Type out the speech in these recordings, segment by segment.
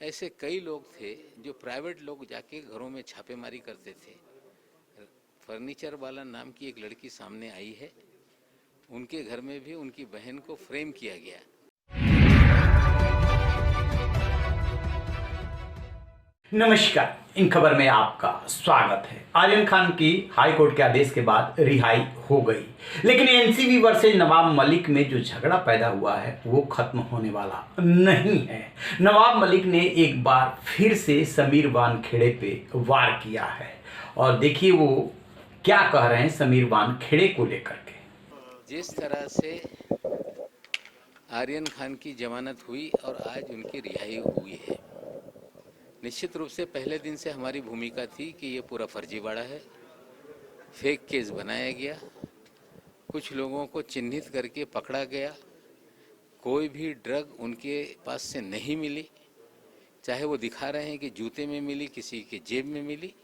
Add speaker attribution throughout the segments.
Speaker 1: ऐसे कई लोग थे जो प्राइवेट लोग जाके घरों में छापेमारी करते थे। फर्नीचर वाला नाम की एक लड़की सामने आई है, उनके घर में भी उनकी बहन को फ्रेम किया गया।
Speaker 2: नमस्कार, इन खबर में आपका स्वागत है। आर्यन खान की हाई कोर्ट के आदेश के बाद रिहाई हो गई, लेकिन एनसीबी वर्सेज नवाब मलिक में जो झगड़ा पैदा हुआ है वो खत्म होने वाला नहीं है। नवाब मलिक ने एक बार फिर से समीर वानखेड़े पे वार किया है और देखिए वो क्या कह रहे हैं समीर वानखेड़े को लेकर के।
Speaker 1: जिस तरह से आर्यन खान की जमानत हुई और आज उनकी रिहाई हुई है, निश्चित रूप से पहले दिन से हमारी भूमिका थी कि ये पूरा फर्जीवाड़ा है, फेक केस बनाया गया, कुछ लोगों को चिन्हित करके पकड़ा गया, कोई भी ड्रग उनके पास से नहीं मिली, चाहे वो दिखा रहे हैं कि जूते में मिली, किसी के जेब में मिली।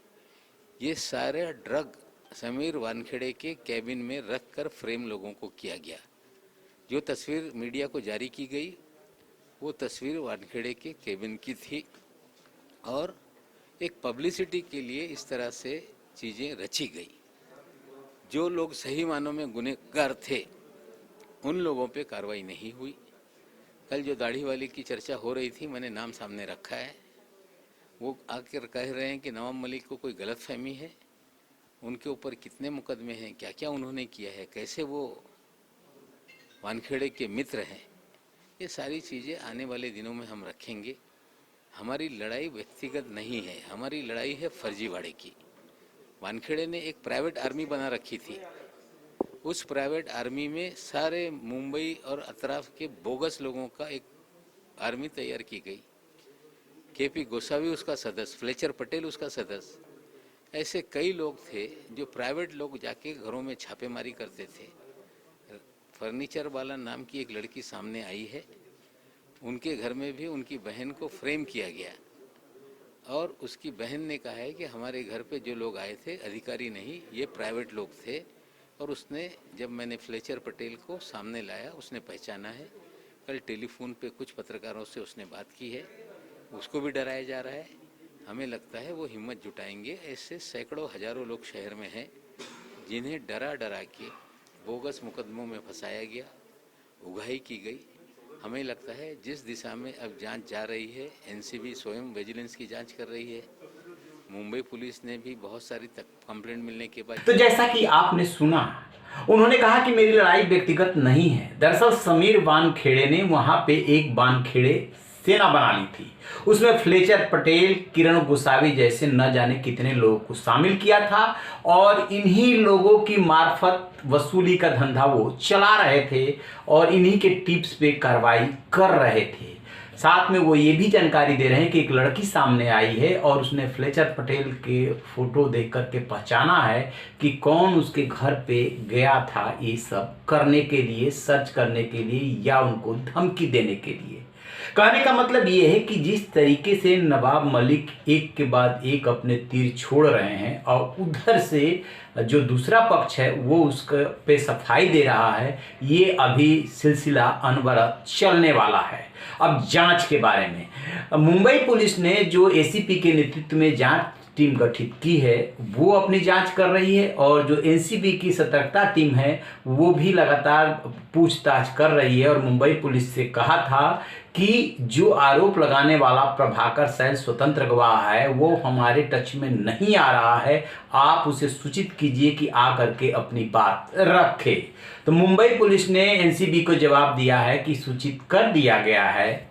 Speaker 1: ये सारे ड्रग समीर वानखेड़े के कैबिन में रख कर फ्रेम लोगों को किया गया। जो तस्वीर मीडिया को जारी की गई वो तस्वीर वानखेड़े के कैबिन की थी और एक पब्लिसिटी के लिए इस तरह से चीज़ें रची गई। जो लोग सही मानों में गुनहगार थे उन लोगों पे कार्रवाई नहीं हुई। कल जो दाढ़ी वाली की चर्चा हो रही थी, मैंने नाम सामने रखा है, वो आकर कह रहे हैं कि नवाब मलिक को कोई गलतफहमी है, उनके ऊपर कितने मुकदमे हैं, क्या क्या उन्होंने किया है, कैसे वो वानखेड़े के मित्र हैं। ये सारी चीज़ें आने वाले दिनों में हम रखेंगे। हमारी लड़ाई व्यक्तिगत नहीं है, हमारी लड़ाई है फर्जीवाड़े की। वानखेड़े ने एक प्राइवेट आर्मी बना रखी थी, उस प्राइवेट आर्मी में सारे मुंबई और अतराफ के बोगस लोगों का एक आर्मी तैयार की गई। केपी गोसावी उसका सदस्य, फ्लेचर पटेल उसका सदस्य। ऐसे कई लोग थे जो प्राइवेट लोग जाके घरों में छापेमारी करते थे। फर्नीचर वाला नाम की एक लड़की सामने आई है, उनके घर में भी उनकी बहन को फ्रेम किया गया और उसकी बहन ने कहा है कि हमारे घर पे जो लोग आए थे अधिकारी नहीं, ये प्राइवेट लोग थे। और उसने, जब मैंने फ्लेचर पटेल को सामने लाया, उसने पहचाना है। कल टेलीफोन पे कुछ पत्रकारों से उसने बात की है, उसको भी डराया जा रहा है। हमें लगता है वो हिम्मत जुटाएंगे। ऐसे सैकड़ों हजारों लोग शहर में हैं जिन्हें डरा डरा के बोगस मुकदमों में फंसाया गया, उगाही की गई। हमें लगता है जिस दिशा में अब जांच जा रही है, एनसीबी स्वयं विजिलेंस की जांच कर रही है, मुंबई पुलिस ने भी बहुत सारी कंप्लेंट मिलने के बाद।
Speaker 2: तो जैसा कि आपने सुना, उन्होंने कहा कि मेरी लड़ाई व्यक्तिगत नहीं है। दरअसल समीर वानखेड़े ने वहां पे एक वानखेड़े सेना बना ली थी, उसमें फ्लेचर पटेल, किरण गोसावी जैसे न जाने कितने लोगों को शामिल किया था और इन्हीं लोगों की मार्फत वसूली का धंधा वो चला रहे थे और इन्हीं के टिप्स पे कार्रवाई कर रहे थे। साथ में वो ये भी जानकारी दे रहे हैं कि एक लड़की सामने आई है और उसने फ्लेचर पटेल के फोटो देख करके पहचाना है कि कौन उसके घर पे गया था ये सब करने के लिए, सर्च करने के लिए या उनको धमकी देने के लिए। कहने का मतलब ये है कि जिस तरीके से नवाब मलिक एक के बाद एक अपने तीर छोड़ रहे हैं और उधर से जो दूसरा पक्ष है वो उसके पे सफाई दे रहा है, ये अभी सिलसिला अनवरत चलने वाला है। अब जांच के बारे में मुंबई पुलिस ने जो एसीपी के नेतृत्व में जांच टीम गठित की है वो अपनी जांच कर रही है और जो एनसीबी की सतर्कता टीम है वो भी लगातार पूछताछ कर रही है और मुंबई पुलिस से कहा था कि जो आरोप लगाने वाला प्रभाकर सैल स्वतंत्र गवाह है वो हमारे टच में नहीं आ रहा है, आप उसे सूचित कीजिए कि आ करके अपनी बात रखे। तो मुंबई पुलिस ने एनसीबी को जवाब दिया है कि सूचित कर दिया गया है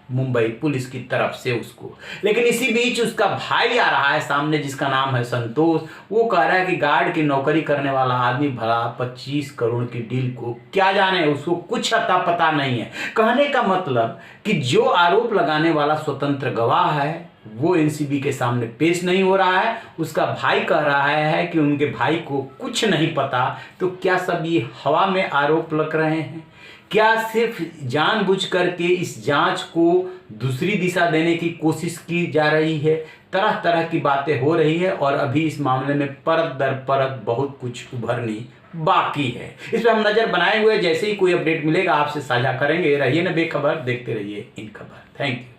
Speaker 2: मुंबई पुलिस की तरफ से उसको। लेकिन इसी बीच उसका भाई आ रहा है सामने जिसका नाम है संतोष। वो कह रहा है कि गार्ड की नौकरी करने वाला आदमी भला 25 करोड़ की डील को क्या जाने, उसको कुछ अता पता नहीं है। कहने का मतलब कि जो आरोप लगाने वाला स्वतंत्र गवाह है वो एनसीबी के सामने पेश नहीं हो रहा है। उसका भाई कह रहा है कि उनके भाई को कुछ नहीं पता। तो क्या सब ये हवा में आरोप लग रहे हैं? क्या सिर्फ जानबूझ करके इस जांच को दूसरी दिशा देने की कोशिश की जा रही है? तरह तरह की बातें हो रही है और अभी इस मामले में परत दर परत बहुत कुछ उभरनी बाकी है। इस पर हम नजर बनाए हुए, जैसे ही कोई अपडेट मिलेगा आपसे साझा करेंगे। रहिए ना बेखबर, देखते रहिए इन खबर। Thank you.